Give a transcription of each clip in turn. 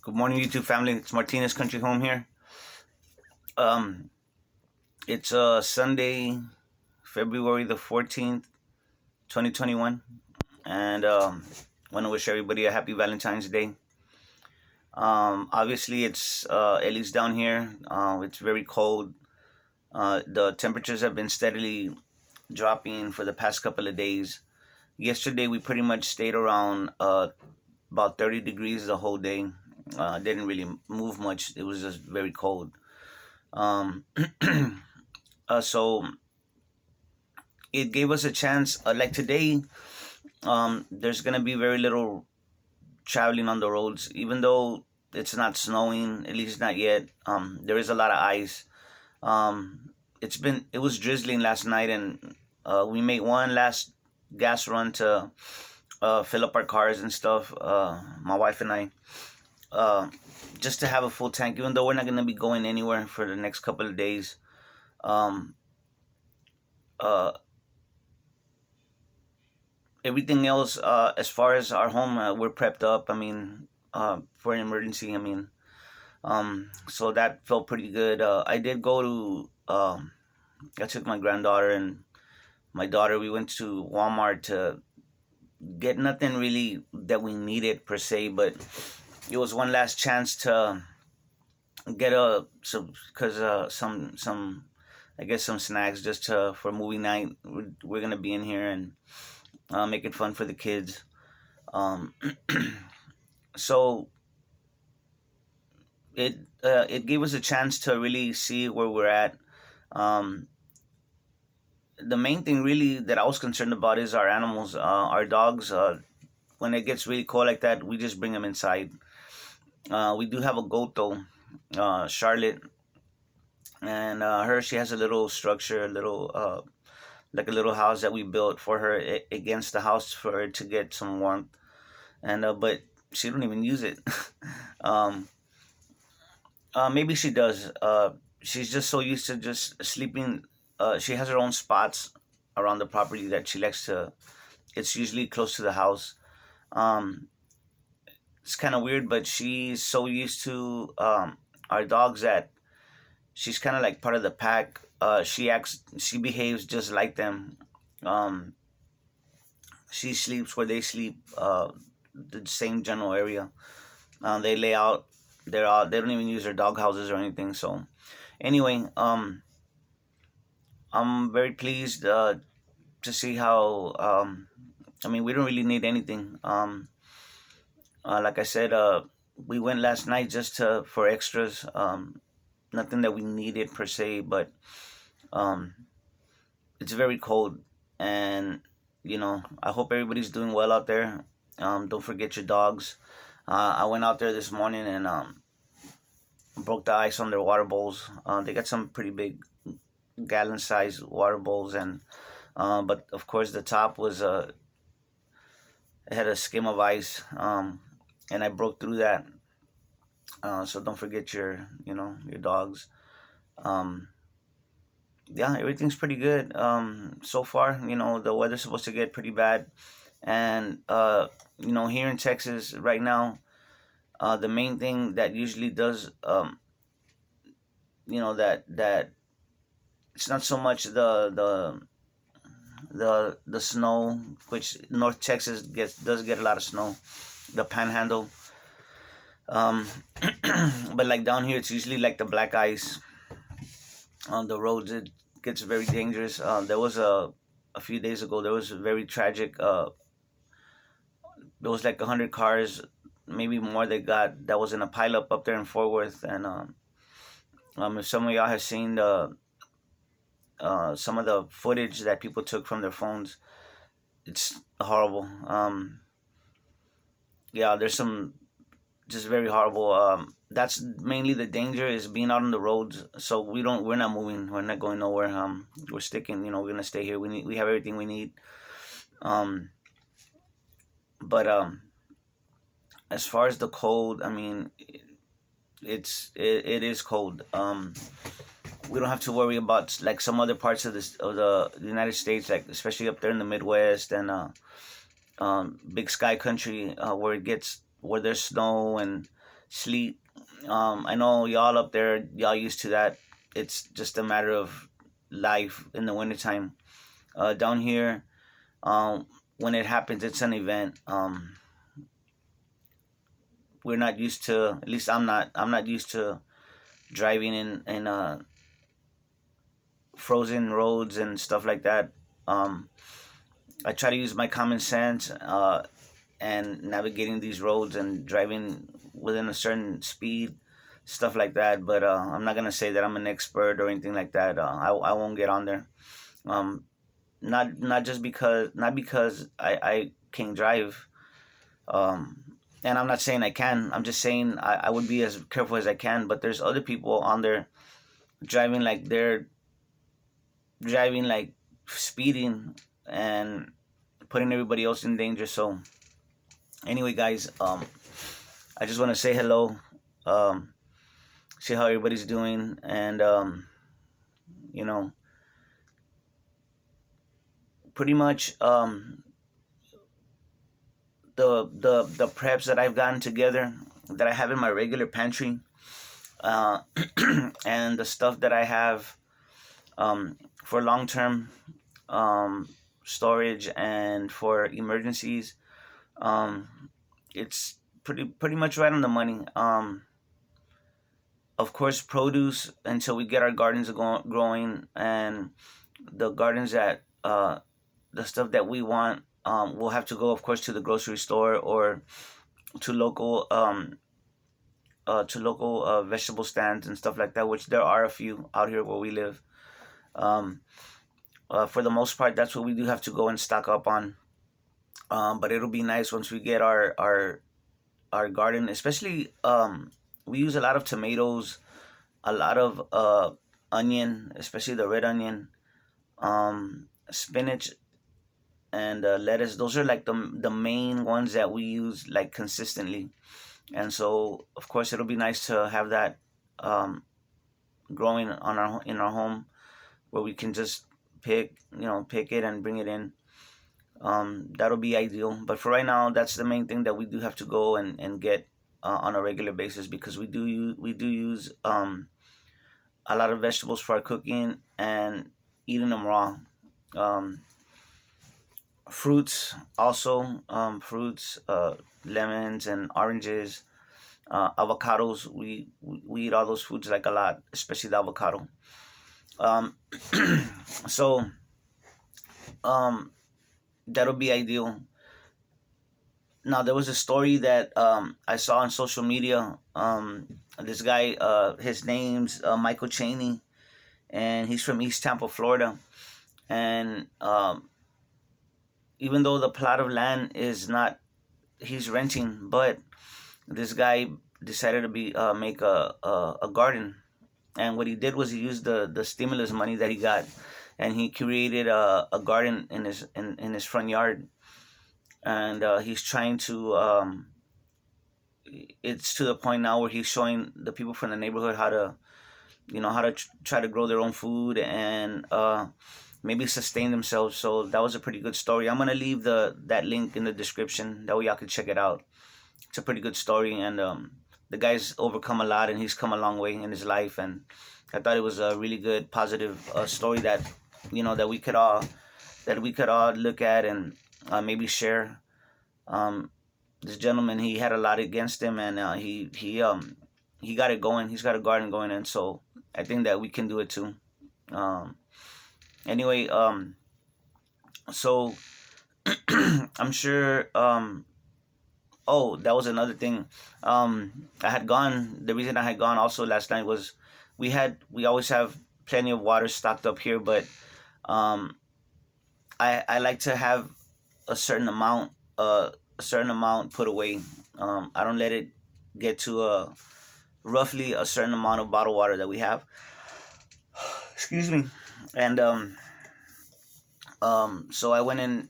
Good morning, YouTube family. It's Martinez Country Home here. Um, it's Sunday, February the 14th, 2021, and want to wish everybody a happy Valentine's Day. Obviously, it's at least down here, it's very cold. The temperatures have been steadily dropping for the past couple of days. Yesterday, we pretty much stayed around about 30 degrees the whole day. Didn't really move much. It was just very cold. Um, so it gave us a chance. Like today, there's gonna be very little traveling on the roads, even though it's not snowing. At least not yet. There is a lot of ice. It was drizzling last night, and we made one last gas run to fill up our cars and stuff. My wife and I. Just to have a full tank, even though we're not going to be going anywhere for the next couple of days. Um, uh, Everything else, as far as our home, we're prepped up. I mean, for an emergency. I mean, so that felt pretty good. I did go to. I took my granddaughter and my daughter. We went to Walmart to get nothing really that we needed per se, but it was one last chance to get some I guess some snacks just for movie night. We're gonna be in here and make it fun for the kids. Um, so it gave us a chance to really see where we're at. Um, the main thing really that I was concerned about is our animals, our dogs. When it gets really cold like that, we just bring them inside. We do have a goat though, Charlotte, and she has a little structure, a little like a little house that we built for her against the house for her to get some warmth, and but she don't even use it. um, Maybe she does. She's just so used to just sleeping. She has her own spots around the property that she likes to. It's usually close to the house. Um, it's kind of weird, but she's so used to our dogs that she's kind of like part of the pack. She behaves just like them. Um, she sleeps where they sleep, the same general area. They lay out. They're out. They don't even use their dog houses or anything. So, anyway, I'm very pleased to see how. I mean, we don't really need anything. Like I said, we went last night just for extras. Nothing that we needed per se, but um, it's very cold, and I hope everybody's doing well out there. Don't forget your dogs. I went out there this morning and broke the ice on their water bowls. They got some pretty big gallon-sized water bowls, and but of course the top was it had a skim of ice, and I broke through that. So don't forget your dogs. Um, yeah, everything's pretty good so far. The weather's supposed to get pretty bad, and here in Texas right now, the main thing that usually does that it's not so much the snow, which North Texas does get a lot of snow, the Panhandle. Um, but like down here, it's usually like the black ice on the roads. It gets very dangerous. There was a few days ago. There was a very tragic. There was like 100 cars, maybe more. That was in a pileup up there in Fort Worth, and if some of y'all have seen some of the footage that people took from their phones, it's horrible. Yeah, there's some just very horrible. That's mainly the danger is being out on the roads. So we're not moving. We're not going nowhere. We're sticking. We're gonna stay here. We have everything we need. Um, but as far as the cold, I mean, it is cold. We don't have to worry about like some other parts of the United States, like especially up there in the Midwest and Big Sky Country, where there's snow and sleet. I know y'all up there, y'all used to that. It's just a matter of life in the wintertime. Down here, when it happens, it's an event. We're not used to. At least I'm not. I'm not used to driving in frozen roads and stuff like that. Um, I try to use my common sense and navigating these roads and driving within a certain speed, stuff like that. But I'm not gonna say that I'm an expert or anything like that. I won't get on there. Um, not just because not because I can drive. Um, and I'm not saying I can. I'm just saying I would be as careful as I can. But there's other people on there driving like they're driving like speeding and putting everybody else in danger. So anyway, guys, I just want to say hello, um, see how everybody's doing, and you know, pretty much the preps that I've gotten together that I have in my regular pantry, uh, and the stuff that I have for long term um, storage and for emergencies. Um, it's pretty much right on the money. Of course, produce until we get our gardens growing, and the gardens that the stuff that we want, we'll have to go, of course, to the grocery store or to local vegetable stands and stuff like that, which there are a few out here where we live. Um, for the most part, that's what we do have to go and stock up on. But it'll be nice once we get our garden, especially we use a lot of tomatoes, a lot of onion, especially the red onion, spinach, and lettuce. Those are like the main ones that we use like consistently. And so, of course, it'll be nice to have that um, growing on our in our home where we can just pick it and bring it in. That'll be ideal. But for right now, that's the main thing that we do have to go and get on a regular basis because we do use a lot of vegetables for our cooking and eating them raw. Um, Fruits also, fruits, lemons and oranges, avocados. We eat all those foods like a lot, especially the avocado. Um, so um, that'll be ideal. Now there was a story that I saw on social media. This guy, his name's Michael Cheney, and he's from East Tampa, Florida. And even though the plot of land is not he's renting, but this guy decided to be make a garden. And what he did was he used the stimulus money that he got, and he created a garden in his front yard. And he's trying to it's to the point now where he's showing the people from the neighborhood how to try to grow their own food and maybe sustain themselves. So that was a pretty good story. I'm gonna leave that link in the description. That way y'all can check it out. It's a pretty good story, and the guy's overcome a lot, and he's come a long way in his life. And I thought it was a really good, positive story that that we could all look at and maybe share. Um, this gentleman, he had a lot against him, and he got it going. He's got a garden going, and so I think that we can do it too. Um, anyway, so I'm sure. Oh, that was another thing. I had gone. The reason I had gone also last night was we always have plenty of water stocked up here, but um, I like to have a certain amount put away. I don't let it get to roughly a certain amount of bottled water that we have. Excuse me. And so I went in.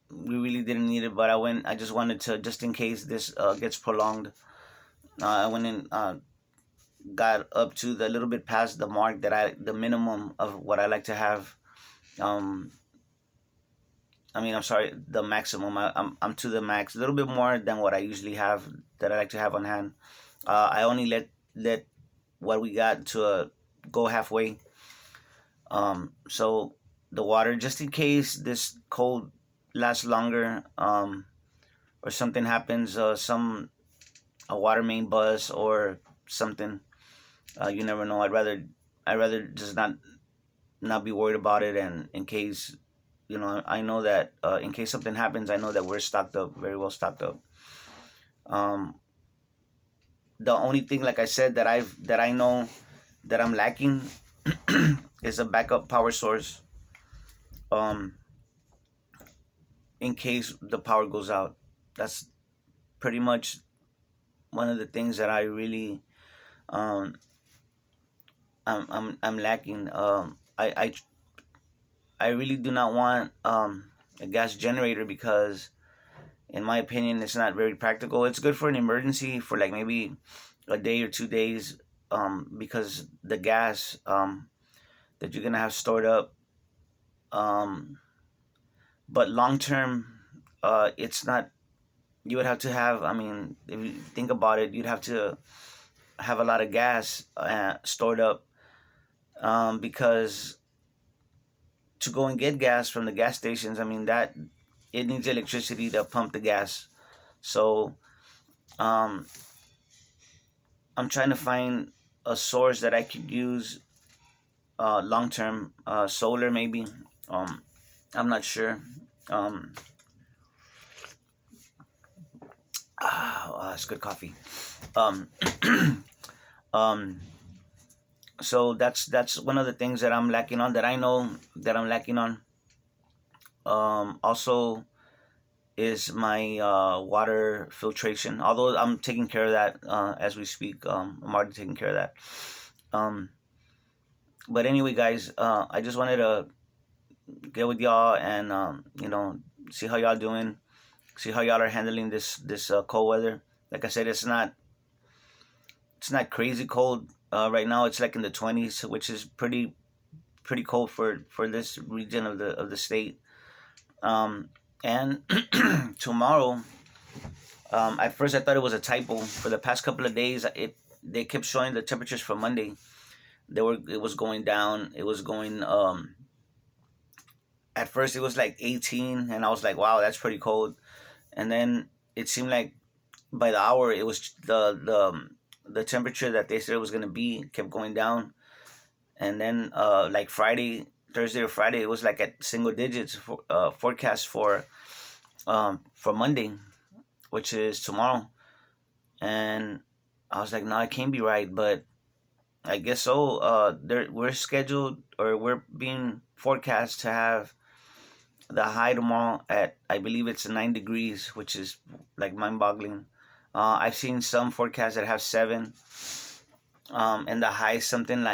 We really didn't need it, but I just wanted to, just in case this gets prolonged. I went in, got up to the little bit past the mark the minimum of what I like to have. Um, I mean, I'm sorry, the maximum. I'm to the max, a little bit more than what I usually have, that I like to have on hand. I only let what we got to go halfway. So the water, just in case this cold lasts longer, or something happens, some a water main bust or something. You never know. I'd rather just not be worried about it, and in case, I know that, in case something happens, I know that we're stocked up, very well stocked up. Um, the only thing, like I said, that I know that I'm lacking is a backup power source. Um, in case the power goes out, that's pretty much one of the things that I really, um, I'm lacking. I really do not want, a gas generator, because in my opinion it's not very practical. It's good for an emergency, for like maybe a day or 2 days, because the gas, that you're gonna have stored up, um, but long term, it's not. You would have to have, I mean, if you think about it, you'd have to have a lot of gas, stored up, because to go and get gas from the gas stations, I mean, that it needs electricity to pump the gas. So, um, I'm trying to find a source that I could use, long term, solar maybe. Um, I'm not sure. Um, it's good coffee. Um, um, so that's one of the things that I'm lacking on. That I know that I'm lacking on. Also, is my, water filtration. Although I'm taking care of that, as we speak. I'm already taking care of that. Um, but anyway, guys, I just wanted to get with y'all, and, see how y'all doing, see how y'all are handling this cold weather. Like I said, it's not crazy cold. Right now, it's like in the 20s, which is pretty cold for this region of the state. Um, and tomorrow, at first I thought it was a typo. For the past couple of days, they kept showing the temperatures for Monday. It was going down. It was going. At first it was like 18, and I was like, wow, that's pretty cold. And then it seemed like by the hour, it was the temperature that they said it was gonna be kept going down. And then, like Thursday or Friday, it was like at single digits, forecast for Monday, which is tomorrow. And I was like, no, it can't be right, but I guess so. We're scheduled, or we're being forecast to have the high tomorrow at, I believe it's 9 degrees, which is like mind-boggling. I've seen some forecasts that have 7, and the high is something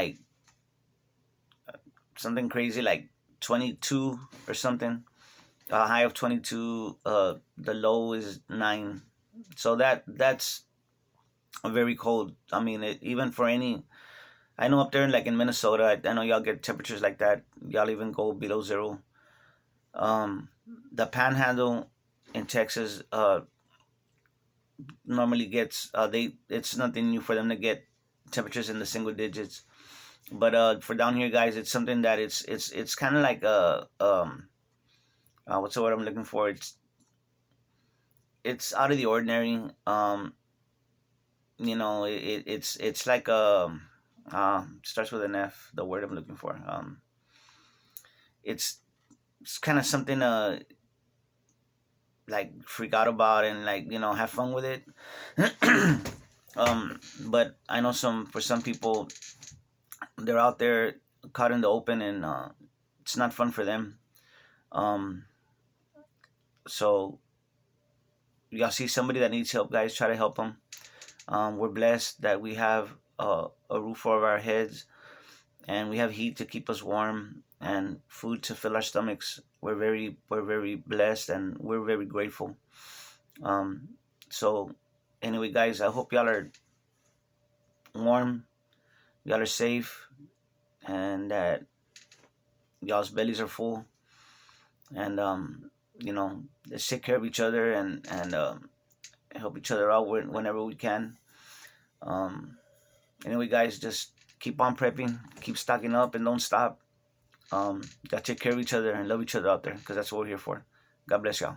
crazy like 22 or something. A high of 22. The low is 9. So that's very cold. I mean, even for any. I know up there, like in Minnesota, I know y'all get temperatures like that. Y'all even go below 0. The Panhandle in Texas, normally gets, it's nothing new for them to get temperatures in the single digits. But, for down here, guys, it's something that it's kind of like what's the word I'm looking for? It's out of the ordinary. It's like, starts with an F. The word I'm looking for. It's it's kind of something to like freak out about, and like, have fun with it. But I know for some people, they're out there caught in the open, and, it's not fun for them. Um, so y'all see somebody that needs help, guys, try to help them. We're blessed that we have, a roof over our heads, and we have heat to keep us warm, and food to fill our stomachs. We're very blessed, and we're very grateful. Um, so anyway, guys, I hope y'all are warm, y'all are safe, and that y'all's bellies are full. And, let's take care of each other and help each other out whenever we can. Um, anyway, guys, just keep on prepping, keep stocking up, and don't stop. Gotta take care of each other and love each other out there because that's what we're here for. God bless y'all.